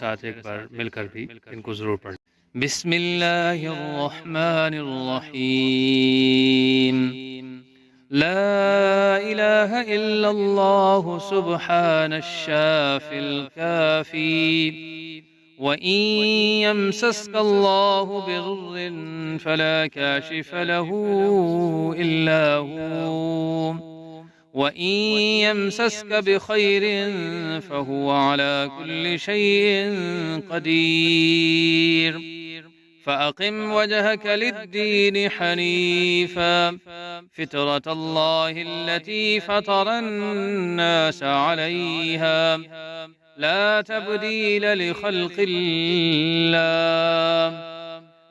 साथ एक बार मिलकर भी इनको जरूर पढ़ें। बिस्मिल्लाहिर्रहमानिर्रहीम। ला इलाहा इल्लल्लाहु सुब्हानश्शाफिल काफी व इन यमसस्कल्लाहु बिदुर्रिन फला काशिफ लहू इल्ला हू وإن يمسسك بخير فهو على كل شيء قدير فأقم وجهك للدين حنيفا فطرة الله التي فطر الناس عليها لا تبديل لخلق الله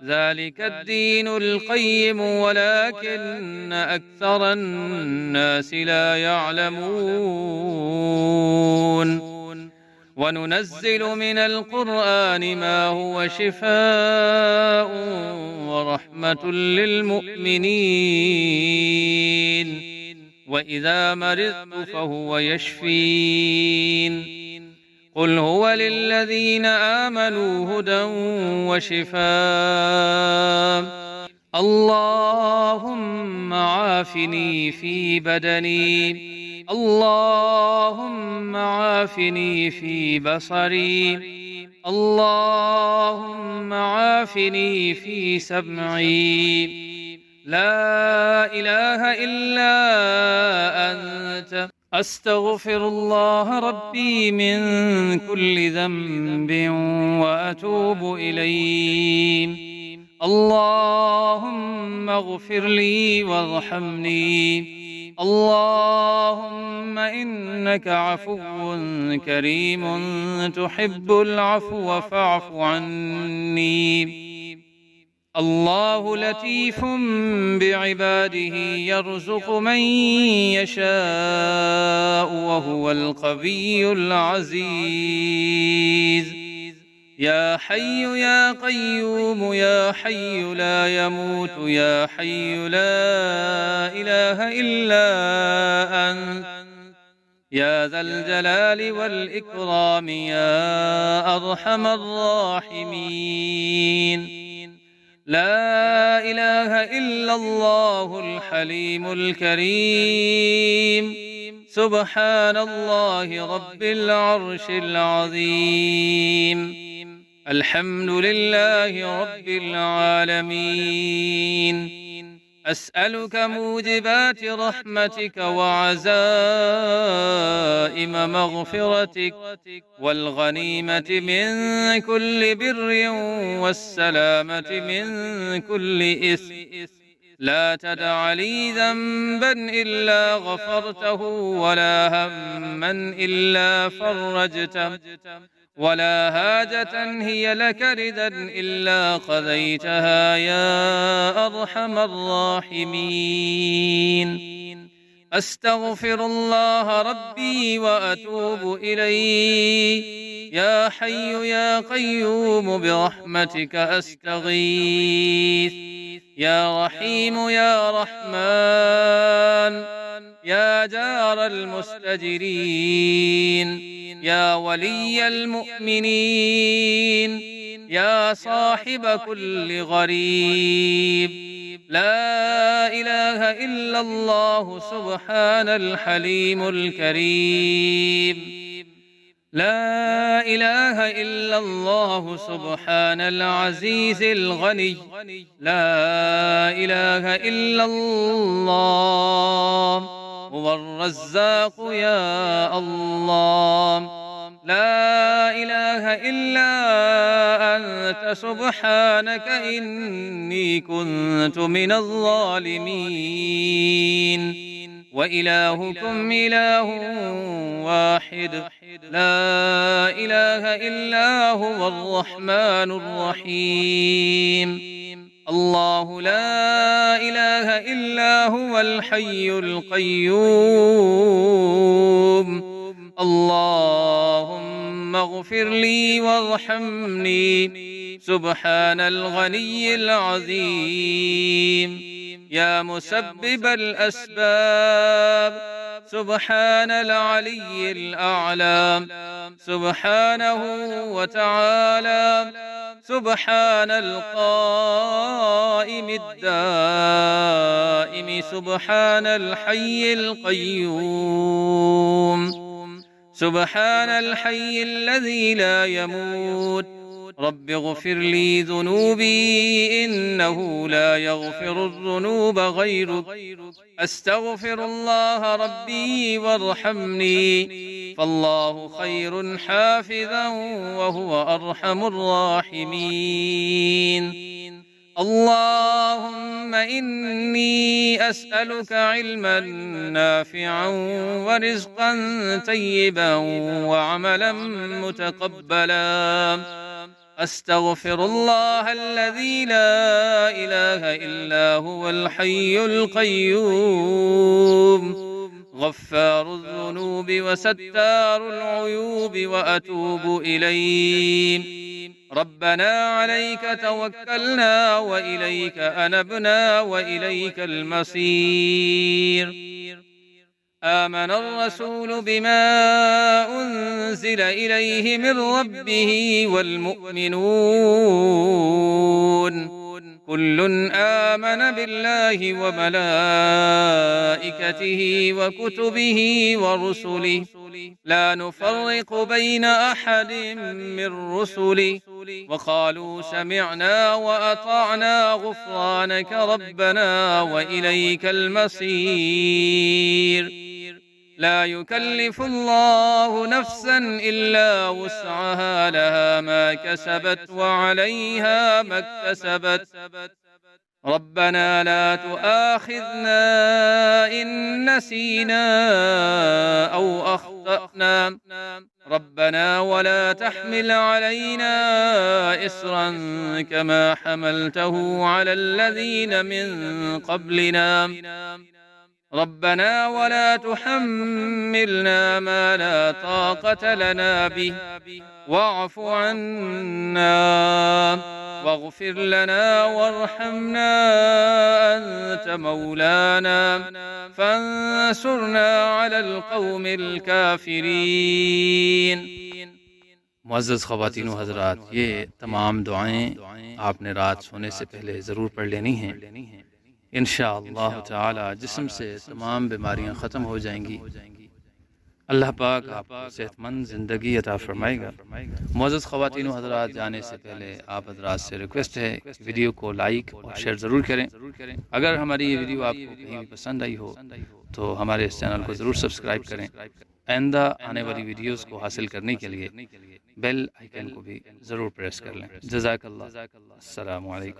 ذلك الدين القيم ولكن أكثر الناس لا يعلمون وننزل من القرآن ما هو شفاء ورحمة للمؤمنين وإذا مرضت فهو يشفين قل هو للذين آمنوا هدى وشفاء اللهم عافني في بدني اللهم عافني في بصري اللهم عافني في سمعي لا إله إلا أنت أستغفر الله ربي من كل ذنب وأتوب إليه اللهم اغفر لي وارحمني اللهم إنك عفو كريم تحب العفو فاعف عني الله لطيف بعباده يرزق من يشاء وهو القوي العزيز يا حي يا قيوم يا حي لا يموت يا حي لا إله إلا أنت يا ذا الجلال والإكرام يا أرحم الراحمين لا إله إلا الله الحليم الكريم سبحان الله رب العرش العظيم الحمد لله رب العالمين أسألك موجبات رحمتك وعزائم مغفرتك والغنيمة من كل بر والسلامة من كل إثم لا تدع لي ذنبا إلا غفرته ولا هما إلا فرجته ولا هاجة هي لك ردا إلا قضيتها يا أرحم الراحمين أستغفر الله ربي وأتوب إليه يا حي يا قيوم برحمتك أستغيث يا رحيم يا رحمن يا جار المستجيرين يا ولي المؤمنين يا صاحب كل غريب لا إله إلا الله سبحان الحليم الكريم لا إله إلا الله سبحان العزيز الغني لا إله إلا الله هو الرزاق يا الله لا إله إلا أنت سبحانك إني كنت من الظالمين وإلهكم إله واحد لا إله إلا هو الرحمن الرحيم الله لا إله إلا هو الحي القيوم اللهم اغفر لي وارحمني سبحان الغني العظيم يا مسبب الأسباب سبحان العلي الأعلى سبحانه وتعالى سبحان القائم الدائم سبحان الحي القيوم سبحان الحي الذي لا يموت رب اغفر لي ذنوبي إنه لا يغفر الذنوب غيرك أستغفر الله ربي وارحمني فالله خير حافظا وهو أرحم الراحمين اللهم إني أسألك علما نافعا ورزقا طيبا وعملا متقبلا أستغفر الله الذي لا إله إلا هو الحي القيوم غفار الذنوب وستار العيوب وأتوب إليه ربنا عليك توكلنا وإليك أنبنا وإليك المصير آمن الرسول بما أنزل إليه من ربه والمؤمنون كل آمن بالله وملائكته وكتبه ورسله لا نفرق بين أحد من رسله وقالوا سمعنا وأطعنا غفرانك ربنا وإليك المصير لا يكلف الله نفسا إلا وسعها لها ما كسبت وعليها ما اكتسبت ربنا لا تؤاخذنا إن نسينا أو أخطأنا ربنا ولا تحمل علينا إصرا كما حملته على الذين من قبلنا ربنا ولا تحملنا ما لا طاقة لنا به واعف عنا واغفر لنا وارحمنا أنت مولانا فانصرنا على القوم الكافرين मुअज़्ज़ज़ ख़वातीन व हज़रात, ये तमाम दुआएं आपने रात सोने से पहले ज़रूर पढ़ लेनी हैं। इंशाअल्लाह ताला जिस्म से तमाम बीमारियां ख़त्म हो जाएंगी। अल्लाह पाक आपको सेहतमंद ज़िंदगी अता फ़रमाएगा। मुअज़्ज़ज़ ख़वातीन व हज़रात, जाने से पहले आप हज़रात से रिक्वेस्ट है कि वीडियो को लाइक और शेयर ज़रूर करें। अगर हमारी ये वीडियो आपको कहीं भी पसंद आई हो तो हमारे इस चैनल को ज़रूर सब्सक्राइब करें। आइंदा आने वाली वीडियोस को हासिल करने के लिए बेल आइकन को भी ज़रूर प्रेस कर लें। जज़ाकल्लाह। अस्सलामु अलैकुम।